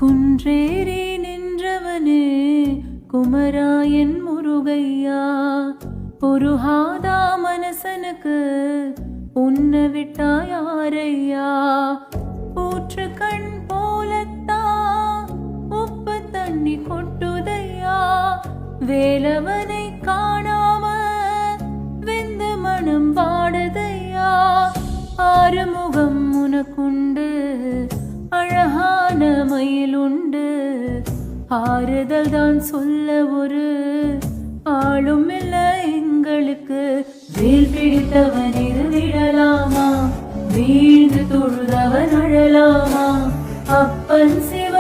குன்றேறி நின்றவனே குமராயன் முருகையா, ஒரு ஹாதா மனசனுக்கு உன்னை விட்டா யாரையா? ஊற்று கண் போலத்தா உப்பு தண்ணி கொட்டுதையா, வேலவனை காணாம வெந்த மனம் வாடுதையா. ஆறுமுகம் உனக்குண்டு, அழகான மயிலுண்டு, ஆறுதல் தான் சொல்ல ஒரு ஆளும் இல்லை எங்களுக்கு. வேல் பிடித்தவன் இருந்திடலாமா, வீழ்ந்து தொழுதவன் அழலாமா? அப்பன் சிவ